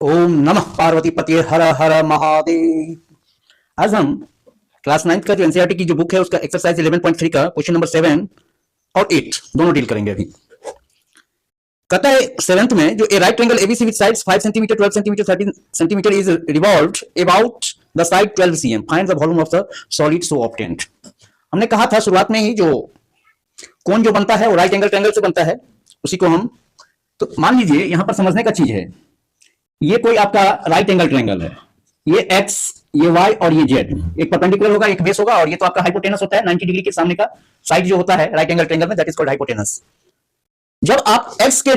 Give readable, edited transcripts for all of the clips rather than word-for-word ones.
ओम नमः पार्वती पते हर हर महादेव। आज हम क्लास 9 का जो एनसीईआरटी की जो बुक है उसका एक्सरसाइज 11.3 का क्वेश्चन नंबर 7 और 8 दोनों डील करेंगे। अभी कहता है सेवेंथ में जो a right angle ABC with sides 5 centimetre 12 centimetre 13 centimetre is revolved about the side 12 cm, find the volume of the solid so obtained. हमने कहा था शुरुआत में ही जो कोण जो बनता है वो राइट एंगल ट्रायंगल से बनता है, उसी को हम तो मान लीजिए यहां पर समझने का चीज है, ये कोई आपका राइट एंगल ट्रायंगल है, ये एक्स ये वाई और ये जेड, एक परपेंडिकुलर होगा एक बेस होगा और ये तो आपका हाइपोटेनस होता है 90 डिग्री के सामने का साइड जो होता है राइट एंगल ट्रायंगल में, दैट इज कॉल्ड हाइपोटेनस। जब आप एक्स के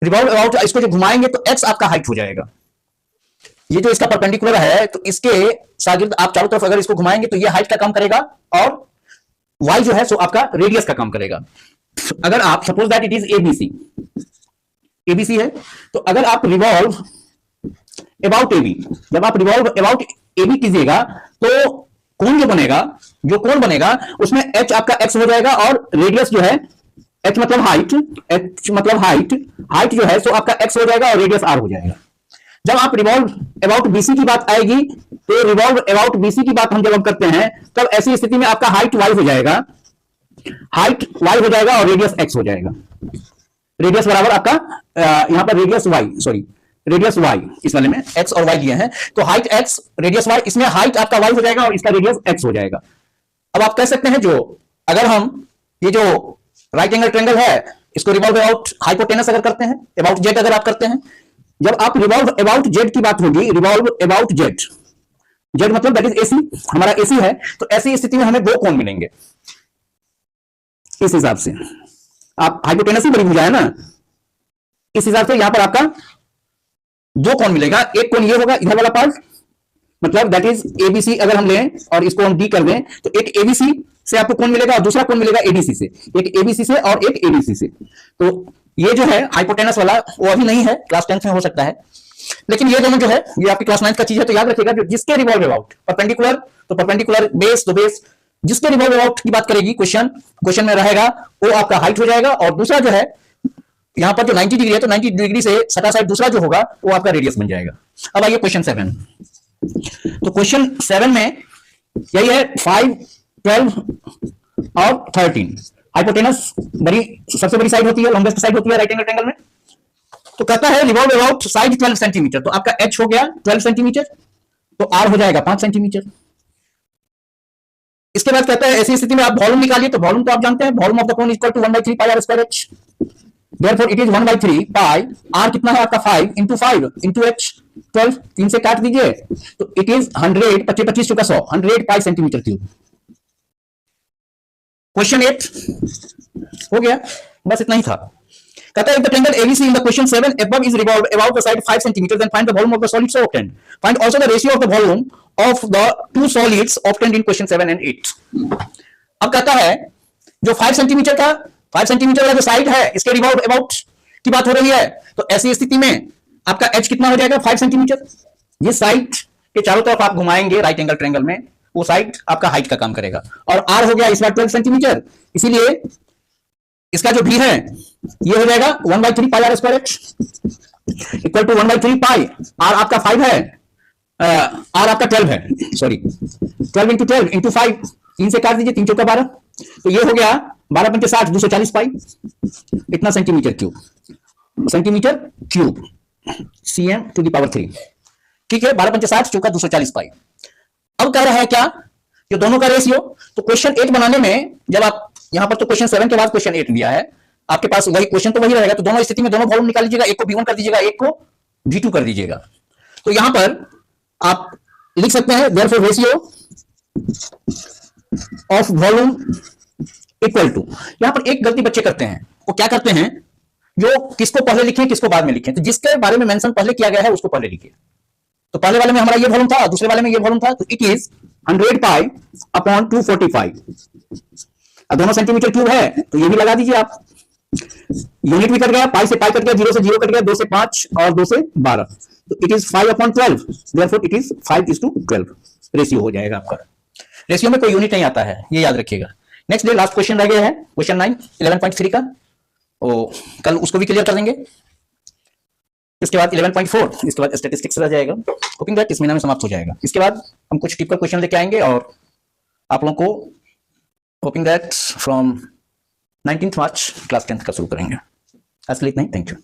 रिवॉल्व अबाउट इसको जो घुमाएंगे तो एक्स आपका हाइट हो जाएगा। ये जो इसका परपेंडिकुलर है तो इसके शागिर्द आप चारों तरफ अगर इसको घुमाएंगे तो ये हाइट का काम करेगा और वाई जो है सो आपका रेडियस का काम करेगा। अगर आप suppose that it is ABC है तो अगर आप रिवॉल्व अबाउट एबी, जब आप रिवॉल्व अबाउट एबी कीजिएगा तो कोण जो कोण बनेगा उसमें एच आपका एक्स हो जाएगा और रेडियस जो है एच मतलब हाइट जो है सो आपका एक्स हो जाएगा और रेडियस आर हो जाएगा। जब आप रिवॉल्व अबाउट बीसी की बात आएगी तो रिवॉल्व अबाउट बीसी की बात हम जब करते हैं तब ऐसी स्थिति में आपका हाइट वाई हो जाएगा, और रेडियस एक्स हो जाएगा। रेडियस बराबर आपका यहां पर रेडियस वाई इस वाले में एक्स और वाई लिए हैं तो हाइट एक्स रेडियस वाई, इसमें हाइट आपका वाई हो जाएगा और इसका रेडियस एक्स हो जाएगा। अब आप कह सकते हैं जो अगर हम ये जो राइट एंगल ट्रायंगल है इसको रिवॉल्व अबाउट हाइपोटेनस अगर करते हैं, अबाउट जेड अगर आप करते हैं, जब आप रिवॉल्व अबाउट जेड की बात होगी, रिवॉल्व अबाउट जेड मतलब दैट इज एसी, हमारा एसी है तो ऐसी स्थिति में हमें दो कोण मिलेंगे। इस हिसाब से आप हाइपोटेनस ही बड़ी भुजा है ना, इस हिसाब से यहां पर आपका दो कोण मिलेगा। एक कोण ये होगा इधर वाला पार्ट, मतलब दैट इज एबीसी अगर हम लें और इसको हम डी कर दें तो एक एबीसी से आपको कोण मिलेगा और दूसरा कोण मिलेगा एडीसी से, एक एबीसी से और एक एडीसी से। तो ये जो है हाइपोटेनस वाला वो अभी नहीं है, क्लास 10th में हो सकता है, लेकिन ये दोनों जो है ये आपकी क्लास 9th का चीज है। तो याद रखिएगा जो जिसके रिवॉल्व अबाउट परपेंडिकुलर तो परपेंडिकुलर, बेस तो बेस, जिसके रिवॉल्व अबाउट की बात करेगी क्वेश्चन में रहेगा वो आपका हाइट हो जाएगा और दूसरा जो है यहां पर जो 90 डिग्री है तो 90 डिग्री से सटा साइड दूसरा जो होगा वो आपका रेडियस बन जाएगा। अब आइए क्वेश्चन 7। तो क्वेश्चन 7 में यही है 5, 12 और 13। हाइपोटेनस सबसे बड़ी साइड होती है, लॉन्गेस्ट साइड होती है राइट एंगल ट्रायंगल में। तो कहता है रिवॉल्व अबाउट साइड 12 सेंटीमीटर, तो आपका एच हो गया 12 सेंटीमीटर तो आर हो जाएगा 5 सेंटीमीटर। इसके बाद कहता है ऐसी स्थिति में आप वॉल्यूम निकालिए, तो वॉल्यूम तो आप जानते हैं, volume of the cone equal to 1/3 pi are square h, therefore it is 1/3 pi r कितना है आपका 5 इंटू एच 12, 3 से काट दीजिए तो इट इज 100, 25 चुका 100, 100 पाई सेंटीमीटर क्यूब। क्वेश्चन 8 हो गया, बस इतना ही था। कहता है if the triangle ABC in the question 7 above is revolved about the side 5 cm, then find the volume of the solid so obtained. Find also the ratio of the volume of the two solids obtained in question 7 and 8. अब कहता है जो 5 centimetre वाला जो side है इसके revolve about की बात हो रही है, तो ऐसी स्थिति में आपका h कितना हो जाएगा 5 सेंटीमीटर। ये साइड के चारों तरफ आप घुमाएंगे राइट एंगल ट्रायंगल में, वो साइड आपका हाइट का काम करेगा और r हो गया इस बार 12 सेंटीमीटर, इसीलिए इसका जो भी है ये हो जाएगा 1/3 pi are square H equal to 1/3 pi R आपका 5 है, आर आपका 12 है, सॉरी 12 इंटू 12 इंटू 5, 3 से काट दीजिए 3 चौका 12, तो ये हो गया 12 पंचे 60 240 पाई, इतना centimetre cube cm to the power 3। ठीक है, 12 पंचे 60 चौका 240 पाई। अब कह रहा है क्या, ये दोनों का रेशियो। तो क्वेश्चन 8 बनाने में जब आप यहां पर तो क्वेश्चन 7 के बाद क्वेश्चन 8 दिया है, आपके पास वही क्वेश्चन तो वही रहेगा, तो दोनों स्थिति में दोनों वॉल्यूम निकाल लीजिएगा, एक को V1 कर दीजिएगा एक को V2 कर दीजिएगा। तो यहां पर आप लिख सकते हैं therefore ratio of volume equal to, यहां पर एक गलती बच्चे करते हैं, वो क्या करते हैं जो किसको पहले लिखें किसको बाद में लिखें, तो जिसके बारे में मेंशन पहले किया गया है उसको पहले लिखिए। तो पहले वाले में हमारा ये वॉल्यूम था, दूसरे वाले में ये वॉल्यूम था, तो इट इज 100 पाई अपॉन 245। अब दोनों सेंटीमीटर क्यूब है तो ये भी लगा दीजिए आप, यूनिट भी कट गया, पाई से पाई कट गया, 0 से 0 कट गया, 2 से 5 और 2 से 12, तो it is 5/12, therefore it is 5:12 ratio हो जाएगा आपका। रेशियो में कोई यूनिट नहीं आता है, ये याद रखिएगा। नेक्स्ट डे लास्ट क्वेश्चन रह गया है क्वेश्चन 9 11.3 का, कल उसको भी क्लियर कर देंगे। इसके बाद 11.4 इसके बाद स्टैटिस्टिक्स रह जाएगा। होपिंग दैट इस महीना में समाप्त हो जाएगा। इसके बाद हम कुछ टिपिकल क्वेश्चन लेके आएंगे और आप लोगों को hoping that from 19 March class 10th का शुरू करेंगे। आज के लिए इतना ही। Thank you.